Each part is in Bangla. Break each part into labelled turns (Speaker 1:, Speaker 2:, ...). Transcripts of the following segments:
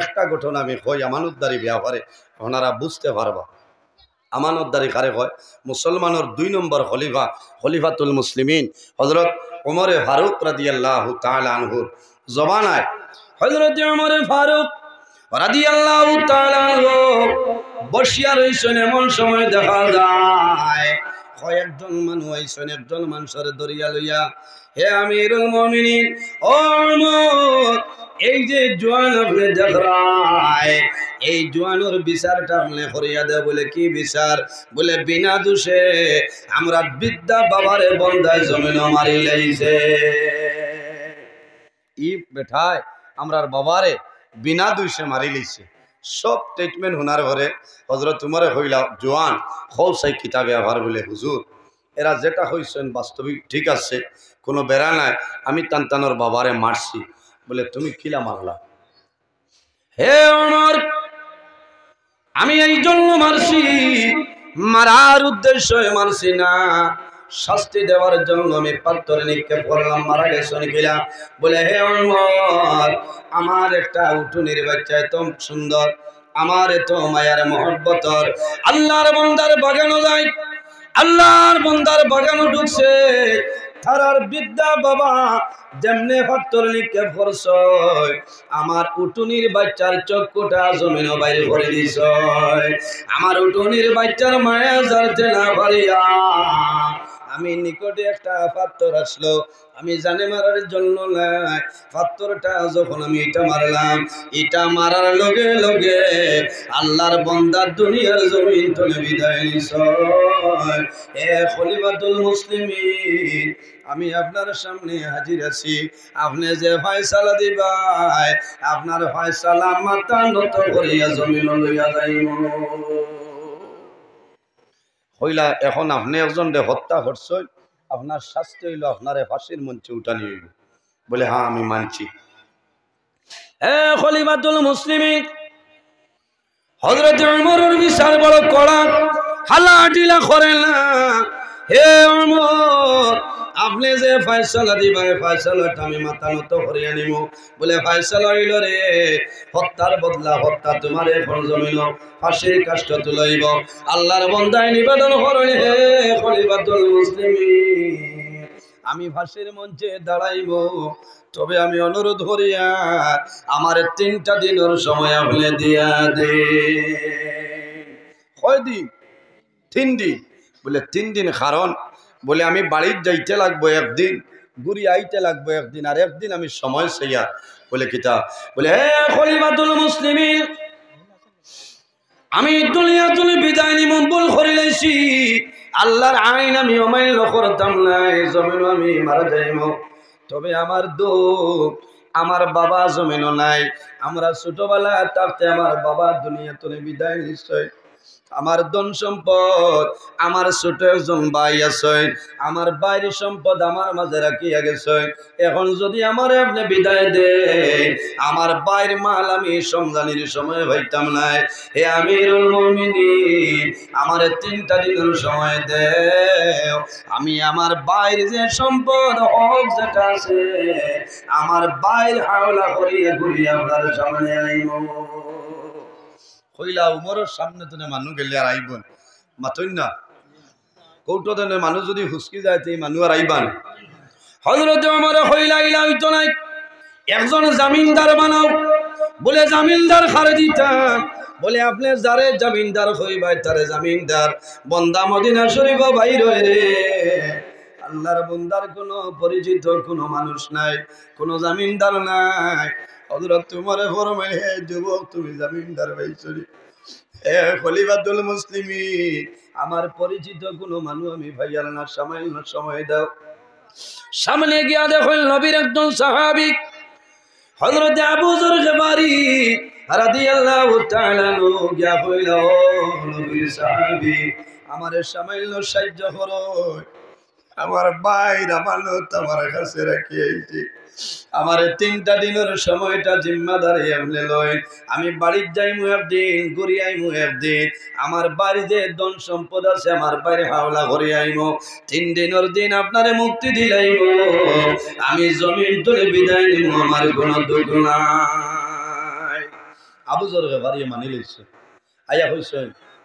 Speaker 1: একটা ঘটনা আমি কই আমানতদারি ব্যাপারে, ওনারা বুঝতে পারবা। আমানতদারি কারে কয়? মুসলমানের 2 নম্বর খলিফা, খলিফাতুল মুসলিমিন হযরত ওমরে ফারুক রাদিয়াল্লাহু তাআলা আনহুর জমানায় হযরত ওমরে ফারুক রাদিয়াল্লাহু তাআলা আনহু বসিয়া রইছেন। এমন সময় দেখা যায় কয়েকজন মানুষ আইছেন, একজন মানুষের দরিয়া লইয়া, হে আমিরুল মুমিনিন, ও ওমর, এই যে জোয়ান আপনি দেখরায়, এই জোয়ানোর বিচারটা আপনি করিয়া দেয়। বলে কি বিচার? বলে বিনা দোষে আমরা বিদ্যা বাবারে বন্ধায় জমিন মারি লাইছে। ই বেঠায় আমরার বাবারে বিনা দোষে মারি লাইছে। সব ট্রিটমেন্ট হোনার ঘরে হযরত উমরে হইলা জোয়ান খোলসাই কিতাবে আবার বলে হুজুর এরা যেটা হইছেন বাস্তবিক ঠিক আছে, কোনো বেড়া নাই, আমি তানতানোর বাবারে মারছি। বলে তুমি কিলা মারলা? হে ওমর, আমি এই জন্য মারছি, মারার উদ্দেশ্যে মারছি না, শাস্তি দেওয়ার জন্য আমি পাথরে নিক্ষেপ করলাম। মারা গেছে কিলা? বলে হে ওমর, আমার একটা উটুনির বাচ্চা এত সুন্দর, আমার এত মায়ার মহব্বতর, আল্লাহর বান্দার বাগানো যায়, আল্লাহর বান্দার বাগানো ঢুকছে, তারার বিদ্যা বাবা যেমনে পাথর নিক্ষেপ করছ, আমার উটুনির বাচ্চার চক্ষুটা জমিন বাইরে করে দিছ। আমার উটুনির বাচ্চার মায়া জানতে না পারিয়া আমি নিকটে একটা পাথর আসলো, আমি জানে মারার জন্য নাই, পাথরটা যখন আমি এটা মারলাম, এটা মারার লগে লগে আল্লাহর বান্দার দুনিয়ার জমিন তলে বিদায় নিছ। এ খলিফাতুল মুসলিমিন, আমি আপনার সামনে হাজির আছি, আপনি যে ফয়সালা দিবাই, আপনার ফয়সালা মাথা নত করিয়া জমিন লইয়া যাইব। হইলা এখন আপনি একজন হত্যা করছেন, আপনার শাস্তি হইল আপনার ফাঁসির মঞ্চে উঠানি হইল। বলে হ্যাঁ আমি মানছি। এ খলিফাতুল মুসলিমিন, হযরত ওমরের বিচার বড় কড়া, হালা ঢিলা করে না। হে ওমর, আপনি যে ফয়সালা দিবা, ফয়সালাটা আমি মাথা নত করিয়া নিব। বলে ফয়সালা হইল রে, হত্যার বদলা হত্যা, তোমার এখন জমিল ফাঁসির কাষ্ট তুলাইব। আল্লাহর বান্দায় নিবেদন করেন, হে খলিফাতুল মুসলিমিন, আমি ফাঁসির মঞ্চে দাঁড়াইব, তবে আমি অনুরোধ করিয়া আমার 3টা দিনের সময় আপনি দিয়া দে। কয়দিন? 3 দিন। বলে 3 দিন কারণ? বলে আমি বাড়ির যাইতে লাগবো 1 দিন, ঘুরি আইতে লাগবো 1 দিন, আর 1 দিন আমি সময় চাইয়া। বলে কিতা? বলে হে খলিফাতুল মুসলিমিন, আমি দুনিয়া তুলে বিদায় নিব বল করে লাইছি, আল্লাহর আইন আমি অমান্য করতাম না, জমিন আমি মারা যাইব, তবে আমার দুঃখ আমার বাবা জমিনও নাই। আমরা ছোটবেলা থাকতে আমার বাবা দুনিয়া তুলে বিদায় নিশ্চয়, আমার ধন সম্পদ, আমার ছোট একজন ভাই আছে, আমার বাইরে সম্পদ আমার মাঝে রাখিয়া গেছে। এখন যদি আমার আপনি বিদায় দে, আমার বাইরের মাল আমি সমজানির সময় হইতাম না। হে আমিরুল মুমিনিন, আমার 3টা দিনের সময় দে, আমি আমার বাইরে যে সম্পদ হক যেটা আছে, আমার বাইরে হাওলা করিয়া ঘুরিয়ে আপনার সামনে আইব। কইলা উমরের সামনে তো মানুষ গেলে আর আইবন মাতই না, কৌটো দেনে মানুষ যদি হুসকি যায় তো এই মানুষ আর আইবান। হযরত ওমর কইলা ইলা হইতো নাই, একজন জামিনদার বানাও। বলে জামিনদার খারে দিতাম। বলে আপনি যারে জামিনদার হইবাই তারে জামিনদার, বন্দা মদিনা শরীফ বাইর রে, আল্লাহর বন্দার কোনো পরিচিত কোনো মানুষ নাই, কোনো জামিনদার নাই। হযরত ওমরে ফরমাইলেন, হে যুবক, তুমি জামিনদার ভাইছরি, হে খলিফাতুল মুসলিমিন, আমার পরিচিত কোনো মানুষ আমি ভাইয়ার না, সামান্য সময় দাও। সামনে গিয়া দেখেন নবীর একজন সাহাবী হযরত আবু যর গফারি রাদিয়াল্লাহু তাআলা আনহু গিয়া কইল, নবীর সাহাবী, আমারে সামান্য সাহায্য করো, আমার বাইর আমানত আমার কাছে রাখি আইছি, আমার 3টা দিনের সময়টা জিম্মাদারি আপনি লই, আমি বাড়ির যাইমু 1 দিন, ঘুরি আইমু 1 দিন, আমার বাড়িতে ধন সম্পদ আছে, আমার বাইরে হাওলা ঘুরি আইমু, 3 দিনের দিন আপনারে মুক্তি দিলাইব, আমি জমিন তুলে বিদায় নিব, আমার কোনো দুঃখ নাই। আবু যর গেফারি মানি লইছে আয়া হইছে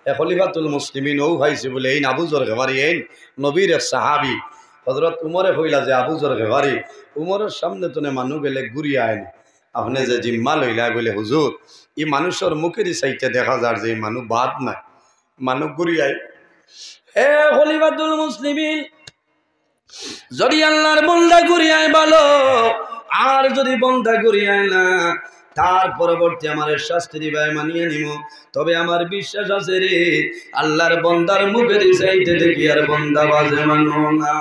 Speaker 1: এ খলিফাতুল মুসলিমিন ও ভাইছে বলে এই আবু যর গেফারি এই নবীর এক সাহাবী হযরত উমরে কইলা যে আবু যর গেফারি উমরের সামনে তোনে মানুষ গেলে ঘুরিয়ে আইন আপনি যে জিম্মা লইলা বলে হুজুর এই মানুষের মুখেরই চাইতে দেখা যায় যে মানুষ বাদ নাই মানুষ ঘুরিয়ে হে খলিফাতুল মুসলিমিন যদি আল্লাহর বান্দা ঘুরিয়ে ভালো আর যদি বান্দা ঘুরিয়ে না তার পরবর্তী আমার শাস্তি দিবাই মানিয়ে নিব তবে আমার বিশ্বাস আছে রে আল্লাহর বান্দার মুখের চাইতে দেখি আর বান্দা বাজে মানো না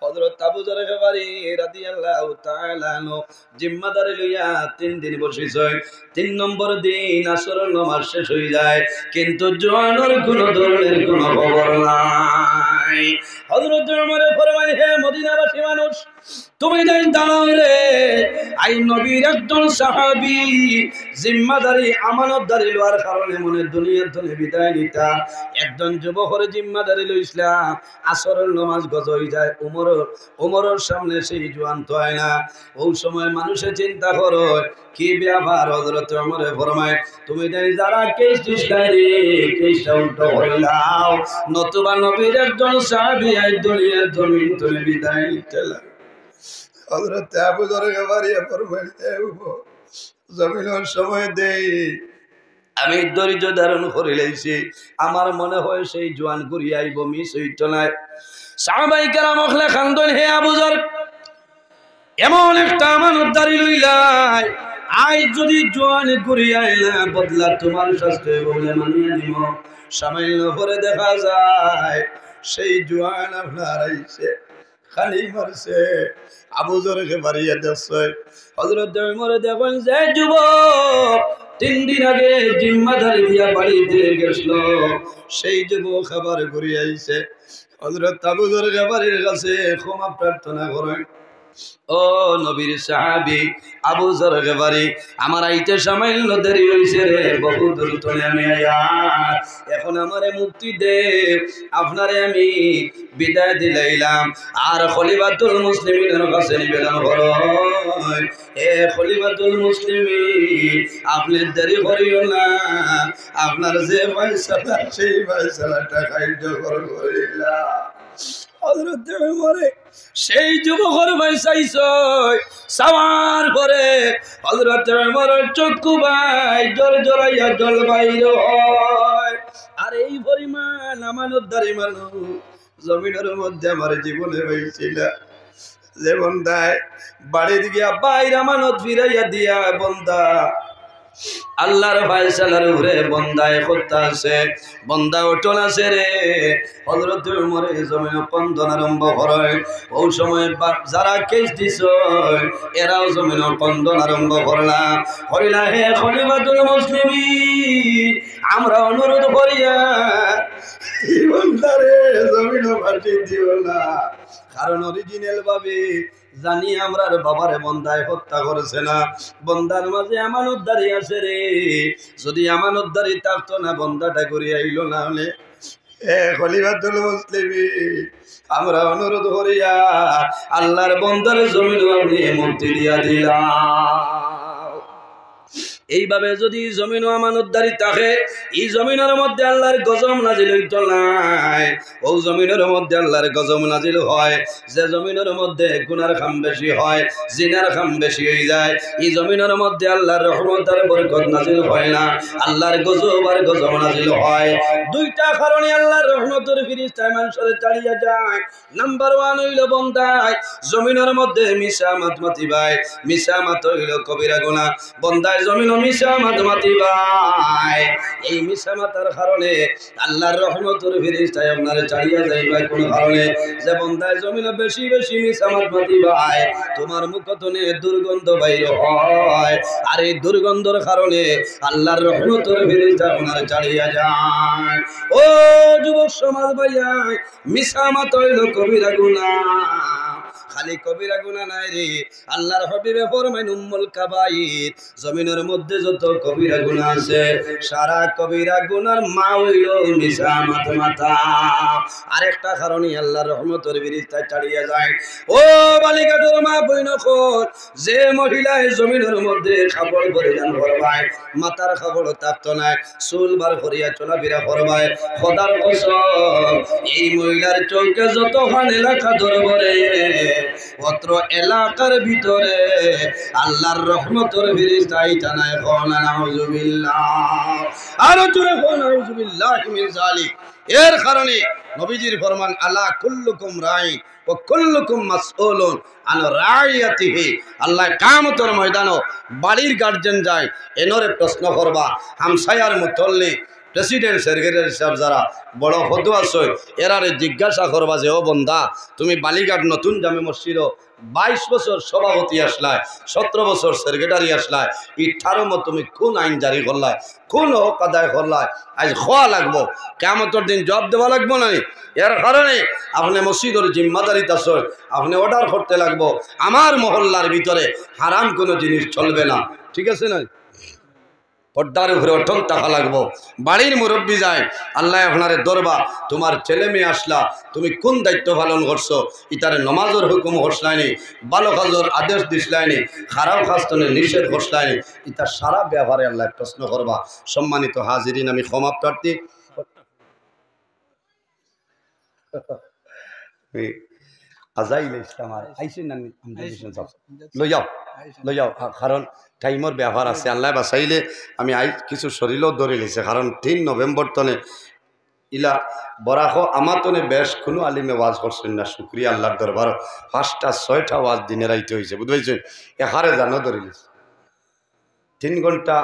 Speaker 1: হযরত আবু যর গেফারি রাদিয়াল্লাহু তাআলা আনহু জিম্মাদারি লইয়া 3 দিন বসিছে 3 নম্বর দিন আসরের নামাজ শেষ হয়ে যায় কিন্তু জোয়ানোর কোনো ধরনের কোনো খবর নাই হযরত ওমর ফরমায় হে মদিনাবাসী মানুষ তুমি যাই দাঁড়াও রে আই নবীর একজন সাহাবী জিম্মাদারি আমানতদারি লওয়ার কারণে মনে দুনিয়ার থেকে বিদায় নিতা একজন যুবকের জিম্মাদারি লইছিলা আসরের নামাজ গজ হয়ে যায় উমরের সামনে সেই জোয়ান তো হয় না ওই সময় মানুষে চিন্তা করো কি ব্যাপার হযরত ওমরে ফরমায় তুমি যাই যারা কেস দিছলাই রে কেসটা উল্টো হইলাও নতুবা নবীর একজন সাহাবী আই দুনিয়ার জমিন থেকে বিদায় নিতে লাগে হযরত আবু যর গেফারি ফরমায় জমিনের সময় দেই আমি ধৈর্য ধারণ করে লইছি আমার মনে হয় সেই জোয়ান ঘুরিয়ে আইব মিস হইতো না সাহাবাই কেরাম ওখলে খান্দন হে আবু যর এমন একটা আমানতদারি লইলাই আজ যদি জোয়ান ঘুরিয়ে আইলা বদলা তোমার শাস্তি বলে মানিয়ে নিব সামান্য পরে দেখা যায় সেই জোয়ান আপনার আইছে খালি মারছে আবু যর গেফারি দেখছে হযরত ওমর দেখেন যে যুবক 3 দিন আগে জিম্মাদারি দিয়া বাড়িতে গেছিল সেই যুবক খাবার ঘুরিয়ে আইছে হযরত আবু যর গেফারির কাছে ক্ষমা প্রার্থনা করেন ও নবীর সাহাবী আবু যর গেফারি আমার আইতে সামান্য দেরি হইছে রে বহু দূর থেকে আমি আয়া এখন আমারে মুক্তি দে আপনারে আমি বিদায় দিলাইলাম আর খলিফাতুল মুসলিমিনের কাছে নিবেদন করো এ খলিফাতুল মুসলিমিন আপনি দেরি করিও না আপনার যে ফয়সালা সেই ফয়সালাটা কার্যকর করিলা হযরত ওমরে সেই যুবকের পয়সাইছে সাওয়ার করে হযরত ওমরের চক্ষু ভাই জল জলাইয়া জল বাইর হয় আর এই পরিমাণ আমানতদারি মানুষ জমিনের মধ্যে আমার জীবনে হয়েছিল যে বন্দায় বাড়ির গিয়া বাইর আমানত ফিরাইয়া দিয়া বন্দা আল্লাহর ফয়সালার উপরে বন্দায় করতে আছে বন্দা অটল আছে রে হযরত ওমরে জমিন কন্দন আরম্ভ করে ওই সময় যারা কেস দিছ এরাও জমিন কন্দন আরম্ভ করিলা হে খলিফাতুল মুসলিমিন আমরা অনুরোধ করিয়া এই বন্দারে জমিন ফাটি দিও না কারণ অরিজিনাল ভাবে জানি আমরার বাবারে বন্দায় হত্যা করেছে না বন্দার মাঝে আমানতদারি আছে রে যদি আমানতদারি থাকতো না বন্দাটা ঘুরিয়ে আইলো না হলে খলিফাতুল মুসলিমিন আমরা অনুরোধ করিয়া আল্লাহর বন্দার জমিন আপনি মুক্তি দিয়া দিলাম এইভাবে যদি জমিন আমানতদারি থাকে এই জমিনের মধ্যে আল্লাহর গজব নাজিল হইতো নাই ও জমিনের মধ্যে আল্লাহর গজব নাজিল হয় যে জমিনের মধ্যে গুনার খাম বেশি হয় জিনার খাম বেশি হয়ে যায় এই জমিনের মধ্যে আল্লাহর রহমত আর বরকত নাজিল হয় না আল্লাহর গজব আর গজব নাজিল হয় দুইটা কারণে আল্লাহর রহমতের ফেরেশতা মানুষের চালিয়ে যায় নাম্বার 1 হইল বন্দায় জমিনের মধ্যে মিশামাত মাতিবাই মিশামাত হইল কবিরা গুনাহ বন্দায় জমিন মিশামাত মাতিবাই এই মিশামাতার কারণে আল্লাহর রহমতের ফেরেশতা আপনারে চালিয়ে যাইবা কোন কারণে যে বন্দায় জমিনে বেশি বেশি মিশামাত মাতিবাই তোমার মুখতনে দুর্গন্ধ বাইর হয় আর এই দুর্গন্ধের কারণে আল্লাহর রহমতের ফেরেশতা আপনারে চালিয়ে যায় ও যুবক সমাজ ভাইয়া মিশামাত হইল কবিরা গুনাহ খালি কবিরা গুনাহ নাই রে আল্লাহর হাবিবে ফরমায় উম্মুল কাবাইর জমিনের মধ্যে যত কবিরা গুনাহ আছে সারা কবিরা গুনার মা হইল মিছা মাথা আরেকটা কারণে আল্লাহর রহমতের বিরিস্তা ছাড়িয়ে যায় ও বালিকাটোর মা বইন খোর যে মহিলায় জমিনের মধ্যে কাপড় পরিধান করবায় মাথার কাপড় থাকতো না চুল বার করিয়া চলাফেরা করবায় খোদার কসম এই মহিলার চৌকে যতক্ষণ এলাকা ধরবরে অত্র এলাকার ভিতরে আল্লাহর রহমতের ফেরেশতা আইতানায় কোন নাউজুবিল্লাহ আর জোরে কোন নাউজুবিল্লাহ মিন যালিক এর কারণে নবীজির ফরমান আলা কুল্লুকুম রাই ও কুল্লুকুম মাসউলুন আন রাইয়াতিহি আল্লাহ কিয়ামতের ময়দানে বাড়ির গার্জিয়ান যায় এনরে প্রশ্ন করবা হামসায়ার মুতল্লি প্রেসিডেন্ট সেক্রেটারি সাহেব যারা বড় ফদু আছে এরারে জিজ্ঞাসা করবা যে ও বন্দা তুমি বালিঘাট নতুন জামে মসজিদ 22 বছর সভাপতি আসলায় 17 বছর সেক্রেটারি আসলায় 18 তুমি কোন আইন জারি করলায় কোন হক আদায় করলায় আজ খোয়া লাগবো কিয়ামতের দিন জবাব দেওয়া লাগবো না এর কারণে আপনি মসজিদের জিম্মাদারিতে আছে আপনি অর্ডার করতে লাগবো আমার মহল্লার ভিতরে হারাম কোনো জিনিস চলবে না ঠিক আছে না পর্দার উপরে অটল থাকা লাগবো বাড়ির মুরব্বী যায় আল্লাহ আপনারে দরবা তোমার ছেলে মেয়ে আসলা তুমি কোন দায়িত্ব পালন করছো ইতারে নমাজের হুকুম হসলাইনি ভালো কাজের আদেশ দিসলাইনি খারাপ কাজতনে নিষেধ হসলাইনি ইতার সারা ব্যাপারে আল্লাহ প্রশ্ন করবা সম্মানিত হাজিরিন আমি ক্ষমা প্রার্থী আজাইল ইসলাম আর আইসিন না লই যাও কারণ টাইমের ব্যবহার আছে আল্লাহ বাঁচাইলে আমি কিছু শরীরও ধরে লিছে কারণ 3 নভেম্বর তনে ইলা বরাহ আমার তনে বেশ কোনো আলিমে ওয়াজ করছেন না শুক্রিয়া আল্লাহর দরবার 5টা 6টা ওয়াজ দিনে রাইতে হয়েছে বুঝতে এখারে জানো ধরে লিছে 3 ঘন্টা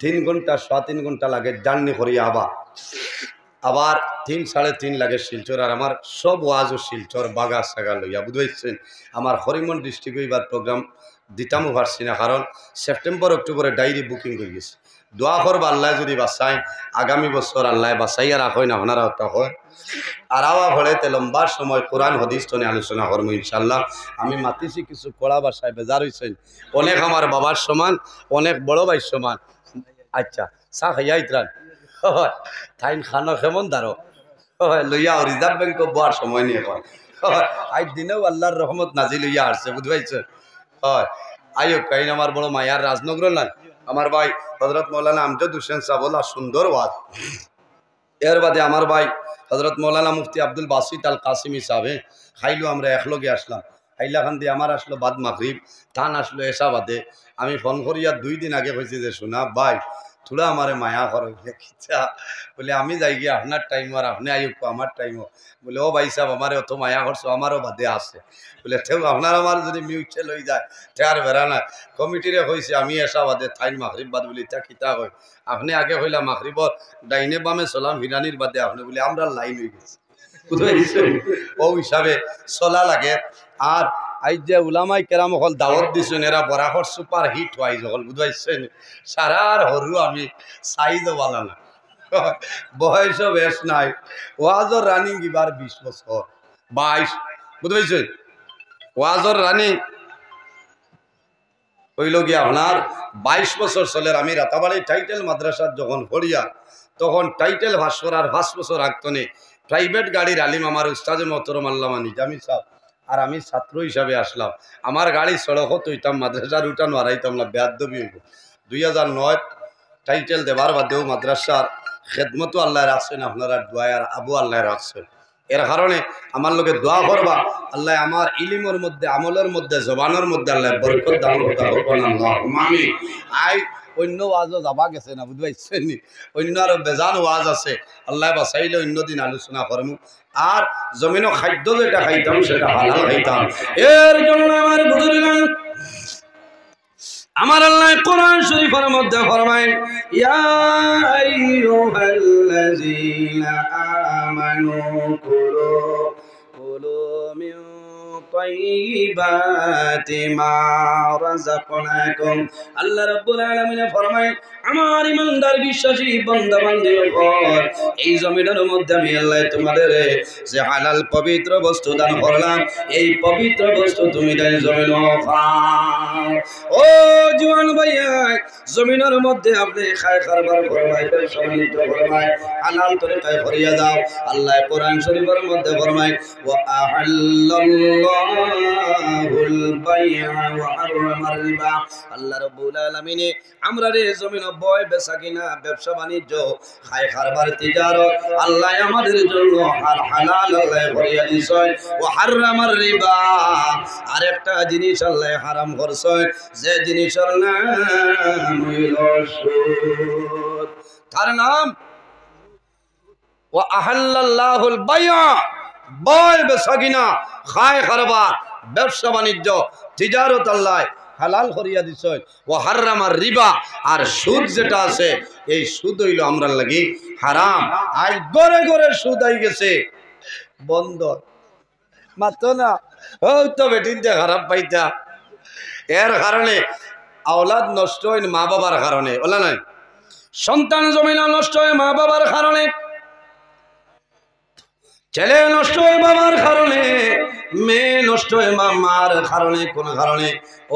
Speaker 1: 3.5 ঘন্টা লাগে জার্নি করিয়া আবার 3-3.5 লাগে শিলচর আর আমার সব ওয়াজও শিলচর বাগা সাগা লইয়া বুঝাইছেন আমার হরিমন ডিস্ট্রিক্ট এবার প্রোগ্রাম দিতামও পারছি না কারণ সেপ্টেম্বর অক্টোবরে ডায়েরি বুকিং করে গেছি দোয়া করবা আল্লাহ যদি বাঁচায় আগামী বছর আল্লাহ বাঁচাইয়া রাখেন না আপনারা ওটা হয় আর আওয়া ভরেতে লম্বা সময় কোরআন হাদিস টনে আলোচনা করবো ইনশাল্লাহ আমি মাতিছি কিছু কড়া বাসায় বেজার হয়েছেন অনেক আমার বাবার সমান অনেক বড় ভাইয়ের সমান আচ্ছা চা খাইয়া ইতরান থাইন খানো কেমন দাঁড়ো লইয়া রিজার্ভ ব্যাংক বোয়ার সময় নিয়ে কয় আজ দিনেও আল্লাহর রহমত নাজি লইয়া আসছে বুঝবাইছে হয় আইও কাইন আমার বড় মায়ার রাজনগর নাই আমার ভাই হজরত মৌলানা আমজাদ হোসেন সাবলা সুন্দর ওয়াজ এর বাদে আমার ভাই হজরত মৌলানা মুফতি আব্দুল বাসিত আল কাসিমি সাহেব খাইলো আমরা একলগে আসলাম আইলা খান দিয়ে আমার আসলো বাদ মাগরিব টান আসলো এসা বাদে আমি ফোন করিয়া 2 দিন আগে হয়েছি যে শোনা ভাই থোড়া আমারে মায়া করো খিচা বলে আমি যাই গিয়ে আপনার টাইম আর আপনি আইক আমার টাইমও বলে ও ভাই সাহেব আমারে অত মায়া করছো আমারও বাদে আছে বলে তেও আপনার আমার যদি মিউচুয়াল হয়ে যায় তে আর বেড়া না কমিটিরে হয়েছে আমি এসা বাদে থাইন মাগরিব বাদ বলি তা খিতা হয় আপনি আগে হইলা মাগরিবর ডাইনে বামে চলাম হিরানির বাদে আপনি বলে আমরা লাইন হয়ে গেছি ও হিসাবে চলা লাগে আর আজ যে উলামাই কেরাম হল দাওয়াত দিছেন এরা বরাবর সুপার হিট ওয়াইজ হল বুঝাইছেন সারার হরু আমি সাইজও বালা না বয়সও বেশ নাই ওয়াজর রানিং এবার 20 বছর 22 বুঝাইছেন ওয়াজর রানিং হইল গিয়া আপনার 22 বছর চলের আমি রাতাবাড়ি টাইটেল মাদ্রাসার যখন পড়িয়া তখন টাইটেল ভাস্কর আর 5 বছর আগতনে প্রাইভেট গাড়ির আলিম আমার উস্তাদে মোহতরম আল্লামা নিজামী সাহেব আর আমি ছাত্র হিসাবে আসলাম আমার গাড়ি সড়কও তৈতাম মাদ্রাসার উঠানো হারাইতাম না বেয়াদবি হইব 2009 টাইটেল দেবার বাদেও মাদ্রাসার খেদমতো আল্লাহ রাখছেন আপনারা দোয়া আর আবু আল্লাহ রাখছেন এর কারণে আমার লোকে দোয়া করবা আল্লাহ আমার ইলিমের মধ্যে আমলের মধ্যে জবানের মধ্যে আল্লাহ বরকত দান করতে আমি আই অন্য ওয়াজও যাবা গেছে না বুঝবাইছেন অন্য আরো বেজান ওয়াজ আছে আল্লাহ বাঁচাইলে অন্য দিন আলোচনা করবো আর জমিনও খাদ্য যেটা খাইতাম সেটা হালাল খাইতাম এর জন্য আমার বুজুর্গান আমার আল্লাহ কোরআন শরীফের মধ্যে ফরমায় ইয়া আইয়ুহাল্লাযীনা আমানু কুলু মিন তাইয়্যিবাতি মা রাযাকনাকুম। আল্লাহ রাব্বুল আলামিন ফরমায়, আমার ইমানদার বিশ্বাসী বান্দা বান্দীগণ, এই জমিনের মধ্যে আমি আল্লাহ তোমাদের যে হালাল পবিত্র বস্তু দান করলাম, এই পবিত্র বস্তু তুমি তাই জমিন খাও। ও জওয়ান ভাইয়া, জমিনের মধ্যে আপনি খায় কারবার করবাই, ব্যবসা বাণিজ্য করবাই, হালাল তরিকায় করিয়া দাও। আল্লাহ কোরআন শরীফের মধ্যে ফরমায়, ওয়া আহাল্লাল্লাহুল বাই'a ওয়া হারামার রিবা। আল্লাহ রাব্বুল আলামিন আমরা রে জমিন বয় বেচা কিনা, ব্যবসা বাণিজ্য, খায় কারবার, তিজারত আল্লাহ আমাদের জন্য হালাল আল্লাহ করিয়া দিয়েছেন। ওয়া হারামার রিবা, আরেকটা জিনিস আল্লাহ হারাম করছেন, যে জিনিসের নাম হইল সুদ। তার নাম ওয়া আহাল্লাল্লাহুল বাই'a, বয় বেচা কিনা, খায় কারবার, ব্যবসা বাণিজ্য, তিজারত আল্লাহ হালাল করিয়া দিছেন। ওয়া হারামার রিবা, আর সুদ যেটা আছে, এই সুদ হইল আমরা লাগি হারাম। আজ গড়ে গড়ে সুদ আই গেছে, বন্ধ মাত্র না। ও তো বেটিনটা খারাপ পাইতা, এর কারণে আওলাদ নষ্ট হয় মা বাবার কারণে, ওলা নাই, সন্তান জমিনা নষ্ট হয় মা বাবার কারণে, ছেলে নষ্ট হয় বাবার কারণে, মেয়ে নষ্ট হয় মার কারণে। কোন কারণে?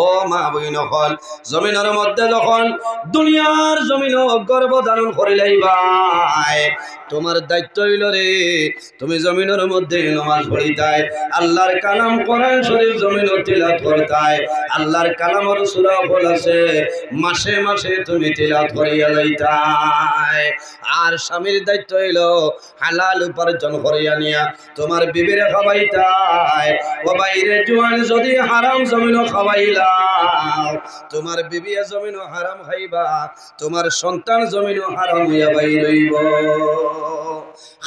Speaker 1: ও মা বইন হল, জমিনের মধ্যে যখন দুনিয়ার জমিন গর্ভ ধারণ করিলাই ভাই, তোমার দায়িত্ব হইল রে, তুমি জমিনের মধ্যে নামাজ পড়িতাই, আল্লাহর কালাম কোরআন শরীফ জমিন তিলাওয়াত করতাই, আল্লাহর কালামের সূরা ফল আছে, মাসে মাসে তুমি তিলাওয়াত করিয়া যাইতাই। আর স্বামীর দায়িত্ব হইল হালাল উপার্জন করিয়া নিয়া তোমার বিবিরে খাওয়াইতাই। ও বাইরে জোয়ান, যদি হারাম জমিন খাওয়াইলাও, তোমার বিবি জমিন হারাম খাইবা, তোমার সন্তান জমিন হারাম হইয়া বাইর হইব।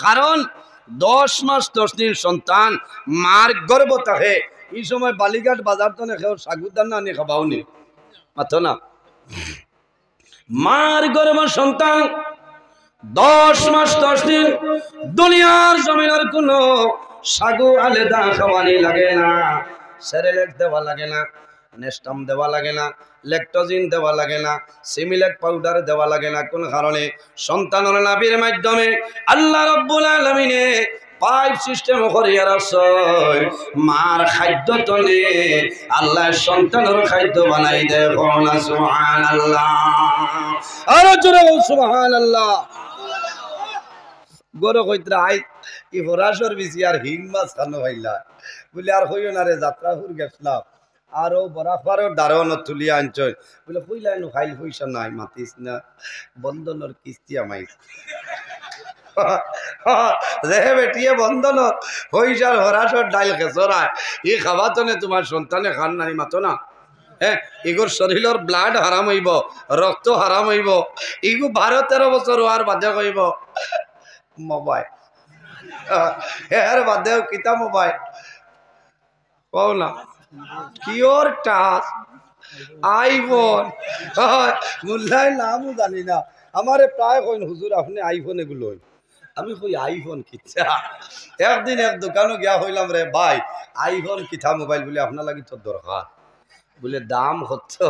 Speaker 1: কারণ 10 মাস 10 দিন সন্তান মার গর্ভ থাকে, এই সময় বালিঘাট বাজার তো নেও সাগুদান না নি খাবাও নি মাথো না। মার গর্ভ সন্তান 10 মাস 10 দিন দুনিয়ার জমিনের কোনো সাগু আলাদা খাওয়ানি লাগে না, সেরেলেক দেওয়া লাগে না, নেস্টাম দেওয়া লাগে না, ল্যাকটোজিন দেওয়া লাগে না, সিমিলেক পাউডার দেওয়া লাগে না। কোন কারণে? সন্তানের নাভির মাধ্যমে আল্লাহ রাব্বুল আলামিনে পাইপ সিস্টেম করিয়া রাখছেন, মার খাদ্য তলে আল্লাহ সন্তানের খাদ্য বানাই দেয়। সুবহানাল্লাহ, আরো জোরে সুবহানাল্লাহ। গরো কইত্রা আই ই হরাসর বিসি আর হিং মাছ খানো ভাইলা বলে, আর হইও না রে, যাত্রাপুর গেছিলাম আরো বরাফারও দারণ তুলিয়া আনছই বলে, কইলা এনো খাইল পয়সা নাই, মাতিস না, বন্ধনের কিস্তি আমাইস রে বেটিয়ে, বন্ধনত পয়সার হরাসর ডাইল খেসরায়, ই খাবা তো নে তোমার সন্তানে খান নাই, মাতো না। হ্যাঁ, ইগোর শরীরের ব্লাড হারাম হইব, রক্ত হারাম হইব, ইগু 12-13 বছর হওয়ার বাদে কইব মোবাইল, এর বাদেও কিতা মোবাইল কও না, কিওর টাচ, আইফোন, মুল্লাই নামও জানি না। আমারে প্রায় কইন, হুজুর আপনি আইফোন এগুলো, আমি কই আইফোন কিতা। একদিন এক দোকানে গিয়া হইলাম, রে ভাই আইফোন কিতা মোবাইল বলে, আপনার লাগি তো দরকার বলে, দাম হতো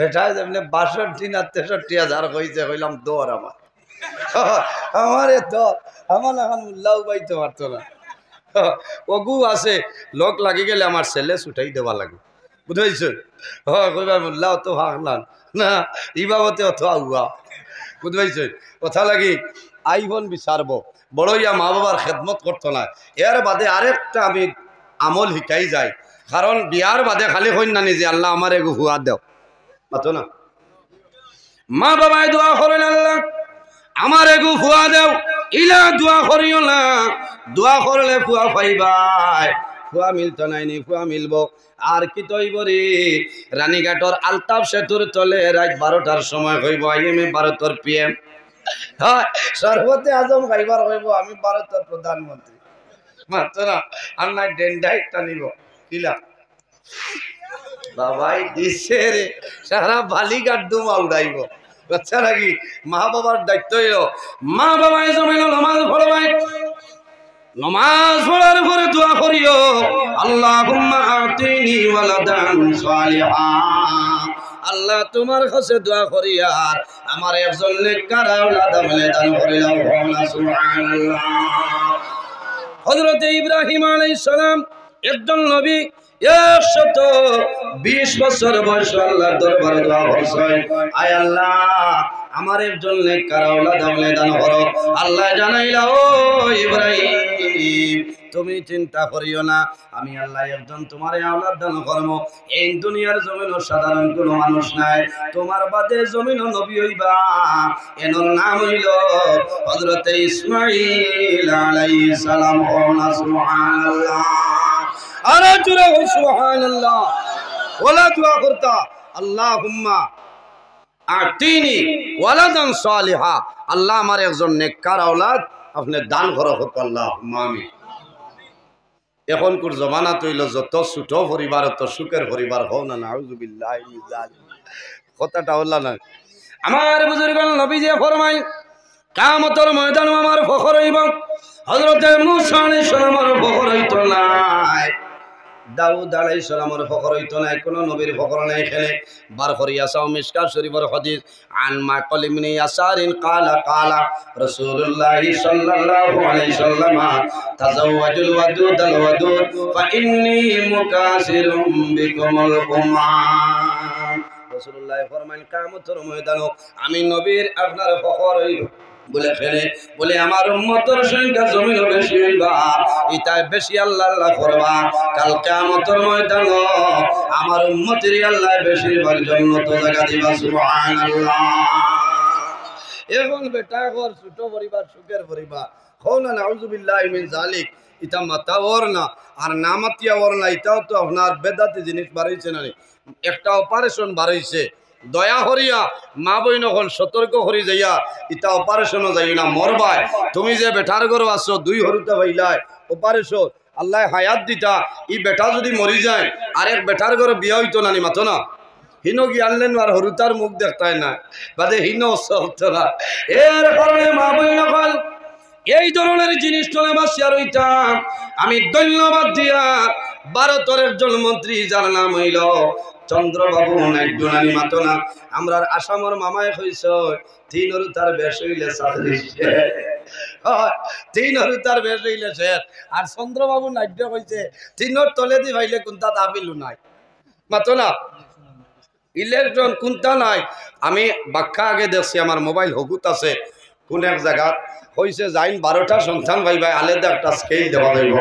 Speaker 1: এটা যেমনি 62 না 63 হাজার কইছে। কইলাম দর আমার, আমারে দর, আমার এখন উল্লাহ পাইতে পারতো না। অগু আছে, লোক লাগি গেলে আমার ছেলে ছুটাই দেওয়া লাগে, বুঝাইছ? কইবা উল্লাহ তো ভাগলাম না, ই বাবতে অত আগুয়া, বুঝাইছ? কথা লাগি আইফোন বিচারব, বড় ইয়া মা বাবার খেদমত করতো না। এর বাদে আরেকটা আমি আমল শিকাই যায়, কারণ বিয়ার বাদে খালি হইন না নিজে, আল্লাহ আমার এগু হুয়া দেও, পাতো না। মা বাবাই দোয়া করেন, আল্লাহ আমার এগু ফুয়া দেও, ইলা দোয়া করিও না, দোয়া করলে ফুয়া পাইবাই। ফুয়া মিলতো নাই নি, ফুয়া মিলব। আর কি তৈব রে, রানীঘাটর আলতাফ সেতুর তলে রাত 12টার সময় হইব আইএমএ ভারতের পিএম, হ্যাঁ সর্বতে আজম খাইবার হইব, আমি ভারতের প্রধানমন্ত্রী, মাত্র না। আর না ডেন্ডাইটটা নিব, কিলা বাবাই দিছে রে, সারা বালিঘাট দুমা উড়াইব। বাচ্চা নাকি মা বাবার দায়িত্ব হইল, মা বাবাই জমিল নামাজ পড়বাই, নমাজ পড়ার পরে দোয়া করিও আল্লাহুম্মা আতিনি ওয়ালাদান সালিহা। আল্লাহ তোমার কাছে দোয়া করি আর আমার একজন নেককার আওলাদ আমলে দান করে দাও। সুবহানাল্লাহ। হযরত ইব্রাহিম আলাইহিস সালাম একজন নবী 120 বছর বয়স আল্লাহর দরবারে দোয়া করছেন, আয় আল্লাহ আমার একজন নেককার আওলাদ আমলে দান করো। আল্লাহ জানাইলা, ও ইব্রাহিম তুমি চিন্তা করিও না, আমি আল্লাহ একজন তোমার আওলাদ দান করবো। এই দুনিয়ার জমিন সাধারণ কোনো মানুষ নাই, তোমার বাদে জমিন নবী হইবা। এর নাম হইল হযরত ইসমাঈল আলাইহিস সালাম। সুবহানাল্লাহ। আর জোরে সুবহানাল্লাহ। ওলা দোয়া করতা আল্লাহুম্মা আতিনি ওয়ালাদান সালিহা। আল্লাহ আমার একজন নেককার আওলাদ আপনি দান করো। আল্লাহুম্মা আমিন। এখনকার জমানা তৈল যত ছোট পরিবার তত সুখের পরিবার হও না। নাউযুবিল্লাহি মিন যালিক। কথাটা হল না। আমার বুজুর্গ নবীজি ফরমাই কিয়ামতের ময়দানে আমার ফখর হইব। হযরত মূসা আলাইহিস সালামের ফখর হইতো নাই, দাউদ আলাইহিস সালামের ফখর হইতো নাই, কোন নবীর ফখর নাই। এখানে বার করিয়া সাও মিশকাত শরীফের হাদিস আন মাকাল ইবনে ইয়াসারিন ক্বালা ক্বালা রাসূলুল্লাহ সাল্লাল্লাহু আলাইহি সাল্লাম তাজাওয়াজুল ওয়াদুদাল ওয়াদুদ ফা ইন্নী মুকাসিরুম বিকুমুল উম্মাহ। রাসূলুল্লাহ ফরমান কিয়ামতের ময়দানে আমি নবীর আপনার ফখর হইব বলে ফেলে বলে আমার উম্মতের সংখ্যা জমিন বেশি হইবা, ইতায় বেশি আল্লাহ আল্লাহ করবা। কাল কিয়ামতের ময়দানে আমার উম্মতের আল্লাহ বেশিরভাগ জান্নাত জায়গা দিবা। সুবহানাল্লাহ। এখন বেটা ঘর ছোট পরিবার সুখের পরিবার হও না। নাউযুবিল্লাহি মিন যালিক। ইতা মাতা ওর না আর নামাতিয়া ওর না, এটাও তো আপনার বেদাতি জিনিস বাড়াইছে না। একটা অপারেশন বাড়াইছে, দয়া হরিয়া মা বইন হল সতর্ক হরি যাইয়া ইটা অপারেশনও যাই না মরবায়। তুমি যে বেটার ঘর আছো 2 হরুতে ভাইলাই অপারেশন আল্লাহ হায়াত দিতা, ই বেটা যদি মরি যায় আরেক বেটার ঘরে বিয়া হইতো না নি মাতো না। হিনো কি আনলেন আর হরুতার মুখ দেখতাই না বাদে হিনো চলতো না। এর কারণে মা বইন হল এই ধরনের জিনিস চলে বাসিয়া রইতাম। আমি ধন্যবাদ দিয়া ভারতের একজন মন্ত্রী যার নাম হইল চন্দ্রবাবু নাইডুনানি মাতো না। আমরা আসামের মামায় হইছ 3 হরুতার বেশ হইলে চাকরি, 3 হরুতার বেশ হইলে শেষ। আর চন্দ্রবাবু নাইডু কইছে 3 তলে দি ভাইলে কোনটা দাবিলু নাই মাতো না। ইলেকট্রন কোনটা নাই আমি বাক্কা আগে দেখছি, আমার মোবাইল হগুত আছে কোন এক জায়গা হইছে যাইন 12টা সন্তান ভাই ভাই আলাদা একটা স্কেল দেওয়া যাইব।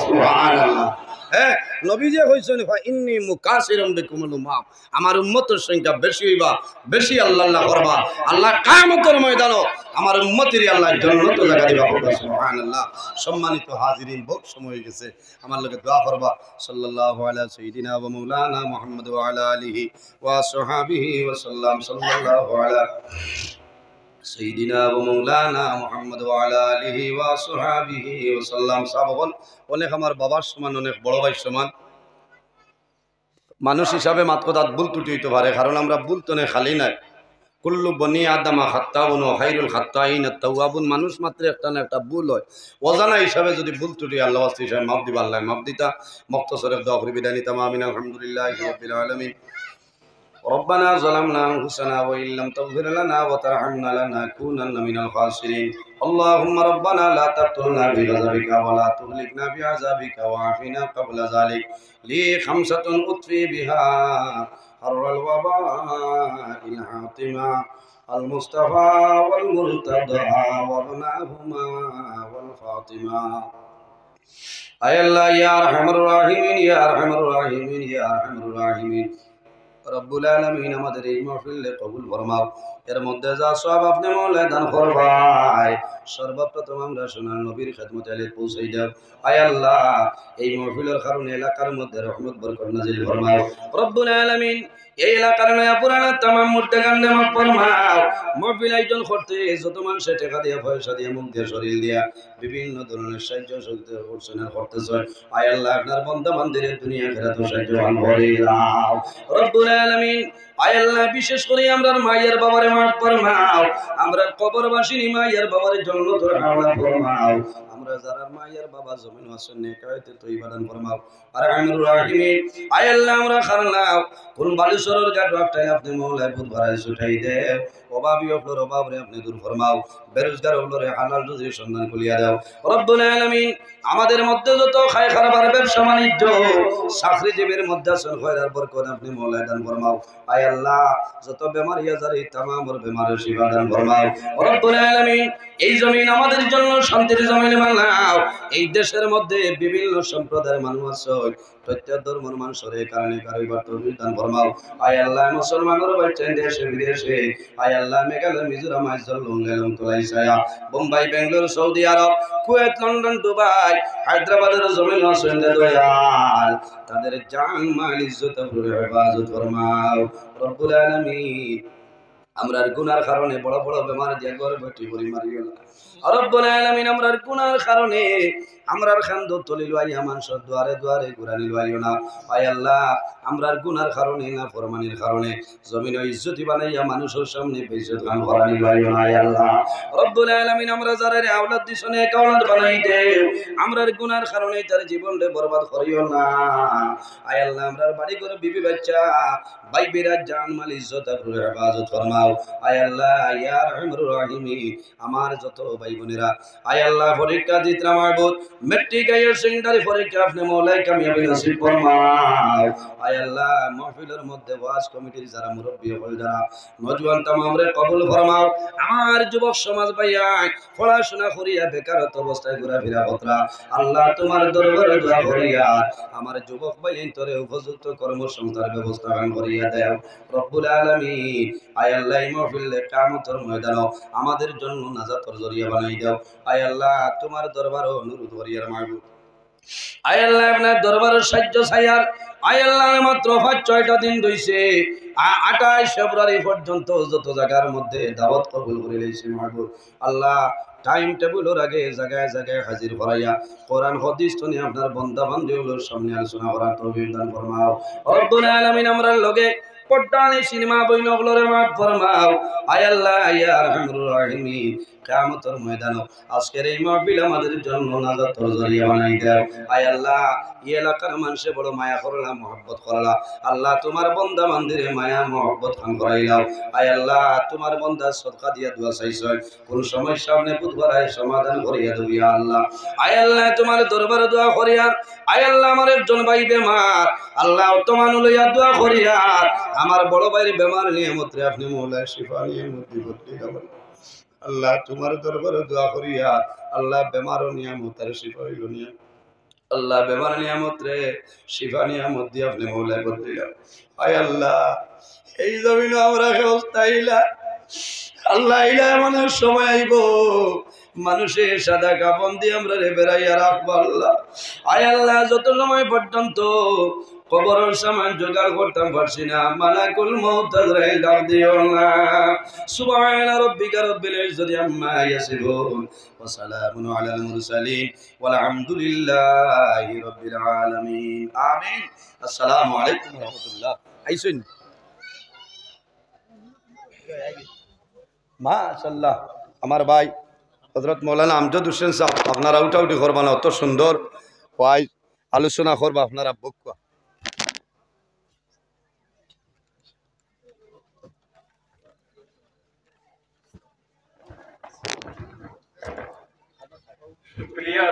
Speaker 1: সুবহানাল্লাহ। হ্যাঁ নবীজি কইছেন ইন্নী মুকাসিরুম বিকুমুল উম্মাহ, আমার উম্মতের সংখ্যা বেশি হইবা, বেশি আল্লাহ আল্লাহ করবা। আল্লাহ কিয়ামতের ময়দানে আমার উম্মতের আল্লাহ জান্নাত জায়গা দিবা। সুবহানাল্লাহ। সম্মানিত হাজিরিন বহুত সময় হয়ে গেছে, আমার লগে দোয়া করবা। সাল্লাল্লাহু আলা সাইয়্যিদিনা ওয়া মাওলানা মুহাম্মদ ওয়া আলা আলিহি ওয়া সাহবিহি ওয়া সাল্লাম। সাল্লাল্লাহু আলা সাইয়্যিদিনা ওয়া মাওলানা মুহাম্মদ ওয়া আলা আলিহি ওয়া সাহবিহি ওয়া সাল্লাম। সাহাবাগণ অনেক আমার বাবার সমান, অনেক বড় ভাই সমান। মানুষ হিসাবে মাত্র দাঁত ভুল ত্রুটি হইতে পারে, কারণ আমরা ভুল তো খালি নাই। কুল্লু বনি আদামা খাত্তাউন ওয়া খায়রুল খাত্তাইন আত-তাওয়াবুন। মানুষ মাত্র একটা না একটা ভুল হয়। অজানা হিসাবে যদি ভুল ত্রুটি আল্লাহ ওয়াস্তে হিসাবে মাফ দিবা, আল্লাহ মাফ দিতা। মুক্তসরের দোয়া করি বিদায় নিতাম। আমিন। আলহামদুলিল্লাহি রাব্বিল আলামিন। ربنا ظلمنا أنفسنا وإن لم تغفر لنا وترحمنا لنكونن من الخاسرين. اللهم ربنا لا تقتلنا بغضبك ولا تهلكنا بعذابك وعافنا قبل ذلك. لي 5 أطفي بها حر الوباء الحاطمة المصطفى والمرتضى وابناهما والفاطمة. أي الله يا أرحم الراحمين يا أرحم الراحمين يا أرحم الراحمين। রব্বুল আলামিন আমাদের এই মাহফিলে কবুল ফরমাও। এর মধ্যে যা সওয়াব আপনি মওলা দান করবাই, সর্বপ্রথম আমরা সোনার নবীর খিদমতে আলে পৌঁছাই দাও। আয় আল্লাহ এই মাহফিলের কারণে এলাকার মধ্যে রহমত বরকত নাজিল ফরমাও। রব্বুল আলামিন এই এলাকার নয়া পুরানা तमाम মুর্তেকান্দে মাফ ফরমাও। মাহফিল আয়োজন করতে যত মানুষ টাকা দিয়ে পয়সা দিয়ে মুখ দিয়ে শরীর দিয়া বিভিন্ন ধরনের সাহায্য সহযোগিতা করছেন আর করতেছেন, আয় আল্লাহ আপনার বান্দা বান্দিদের দুনিয়া আখিরাতে সাহায্য দান করে দাও। রব্বুল আলামিন আয় আল্লাহ বিশেষ করে আমরার মায়ের বাবারে মাফ ফরমাও আমরার কবরবাসিনী মায়ের বাবারে জান্নাতুল আলা ফরমাও আমরা যারা মায়ের বাবা জমিন আছেন নেকায়েতে তয়্যিবা দান ফরমাও আরহামুর রাহিমিন আয় আল্লাহ আমরা খারলাও কোন বালুচরের গাট বাটায় আপনি মওলা পুর ভরাই উঠাই দেও অভাবী হলোর অভাবরে আপনি দূর ফরমাও বেরোজগার হলোরে হালাল রুজির সন্ধান খুলিয়া দাও রব্বুল আলামিন আমাদের মধ্যে যত খায় খারাপ ব্যবসা বাণিজ্য চাকরিজীবীর মধ্যে আছেন খয়রার বরকত আপনি মওলা দান ফরমাও আয় আল্লাহ যত বেমার ইয়াজারি তামামর বেমারের শিফা দান ফরমাও রব্বুল আলামিন এই জমিন আমাদের জন্য শান্তির জমিন বানাও এই দেশের মধ্যে বিভিন্ন সম্প্রদায়ের মানুষ আছে প্রত্যেক ধর্মের মানুষের কারণে কারোবার তৌফিক দান ফরমাও আয় আল্লাহ মুসলমানের বাচ্চা দেশে বিদেশে আয় আল্লাহ Meghalaya Mizoram Aizawl লংলেলং তোলাইসায়া Bombay Bengaluru Saudi Arab Kuwait London Dubai হায়দ্রাবাদের জমিন আছেন দয়াল তাদের জান মাল ইজ্জত হেফাজত ফরমাও রব্বুল আলামিন আমরার গুনার কারণে বড় বড় বেমার দিয়ে ঘরে বটি পরি মারিও না রব্বুল আলামিন আমরার গুনার কারণে আমরার খান্দ তলিল আইয়া মানুষের দুয়ারে দুয়ারে ঘুরানি লইও না আয় আল্লাহ আমরার গুনার কারণে না ফরমানির কারণে জমিনে ইজ্জতি বানাইয়া মানুষের সামনে বেইজ্জত গান করানি লইও না আয় আল্লাহ রব্বুল আলামিন আমরা যারা রে আওলাদ দিছনে এক আওলাদ বানাই দেও আমরার গুনার কারণে তার জীবনকে বরবাদ করিও না আয় আল্লাহ আমরার বাড়ি করে বিবি বাচ্চা ভাই বিরাজ জান মাল ইজ্জত আর হেফাজত ফরমাও আয় আল্লাহ ইয়া রহমানুর রহিম আমার যত ভাই বোনেরা আয় আল্লাহ পরীক্ষা দিতরা মাহবুব মেট্রিক হায়ার সেকেন্ডারি পরীক্ষা আপনি মওলাই কামিয়াবি নসিব ফরমাও আয় আল্লাহ মাহফিলের মধ্যে ওয়াজ কমিটির যারা মুরব্বি হল যারা নওজওয়ান তামামরে কবুল ফরমাও আমার যুবক সমাজ ভাইয়া পড়াশোনা করিয়া বেকারত্ব অবস্থায় ঘোরাফেরা কতরা আল্লাহ তোমার দরবারে দোয়া করিয়া আমার যুবক ভাই তোরে উপযুক্ত কর্মসংস্থানের ব্যবস্থা করিয়া দাও রব্বুল আলামিন আয় আল্লাহ এই মাহফিলে কিয়ামতের ময়দানে আমাদের জন্য নাজাতের জরিয়া বানাই দাও আয় আল্লাহ তোমার দরবারে অনুরোধ করিয়া মাহবুব আয় আল্লাহ আপনার দরবারের সাহায্য চাইয়ার আয় আল্লাহ মাত্র 5-6টা দিন রইছে 28 ফেব্রুয়ারি পর্যন্ত যত জায়গার মধ্যে দাওয়াত কবুল করে লইছে মাহবুব আল্লাহ টাইম টেবিলের আগে জায়গায় জায়গায় হাজির করাইয়া কোরআন হাদিস শুনে আপনার বান্দা বান্দীদের সামনে আলোচনা করার তৌফিক দান ফরমাও রব্বুল আলামিন আমরার লগে পর্দানি সিনেমা বইনগুলোরে মাফ ফরমাও আয় আল্লাহ ইয়া আরহামুর রাহিমিন কিয়ামতের ময়দানে আজকের এই মাহফিল আমাদের জন্য নাজাতের জরিয়া বানাই দাও আয় আল্লাহ এই এলাকার মানুষে বড় মায়া করলা মহব্বত করলা আল্লাহ তোমার বান্দা বান্দিরে মায়া মহব্বত খান করাইলাও আয় আল্লাহ তোমার বান্দা সদকা দিয়া দোয়া চাইছো কোন সমস্যা আপনি বুধবারায় সমাধান করিয়া দেব ইয়া আল্লাহ আয় আল্লাহ তোমার দরবারে দোয়া করিয়া আয় আল্লাহ আমার একজন ভাই বেমার আল্লাহ তোমার লইয়া দোয়া করিয়া আমার বড় ভাইয়ের বেমার নিয়ামত রে আপনি মওলা শিফা নিয়ামত দিবেন আল্লাহ তোমার দরবারে দোয়া করিয়া আল্লাহ বেমার নিয়ামত আর শিফা হইল নিয়া আল্লাহ বেমার নিয়ামত রে শিফা নিয়ামত দিয়ে আপনি মওলা বদলিয়া আয় আল্লাহ এই জমিন আমরা অবস্থাইলা আল্লাহ ইলা মানুষ সময় আইব মানুষের সাদা কাপন দিয়ে আমরা রে বেড়াইয়া রাখবো আল্লাহ আয় আল্লাহ যত সময় পর্যন্ত কবরের সামান জোগাড় করতাম পারছি না মালাকুল মউত আজরাইল ডাক দিও না সুবহান রাব্বিকা রাব্বিল ইজ্জাতি আম্মা ইয়াসিফুন ওয়া সালামুন আলাল মুরসালিন ওয়াল হামদুলিল্লাহি রাব্বিল আলামিন আমিন আসসালামু আলাইকুম ওয়া রাহমাতুল্লাহ আইসুন মাশাআল্লাহ আমার ভাই হযরত মাওলানা আমজাদ হোসেন সাহেব আপনারা উঠাউটি করবা না অত সুন্দর ওয়াই আলোচনা করবা আপনারা বক্কা
Speaker 2: শুকরিয়া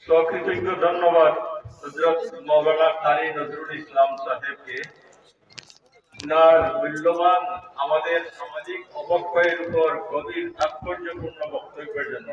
Speaker 2: সকৃতজ্ঞ ধন্যবাদ হযরত মাওলানা কারি নজরুল ইসলাম সাহেবকে উনার মূল্যবান আমাদের সামাজিক অবক্ষয়ের উপর গভীর তাৎপর্যপূর্ণ বক্তব্যের জন্য।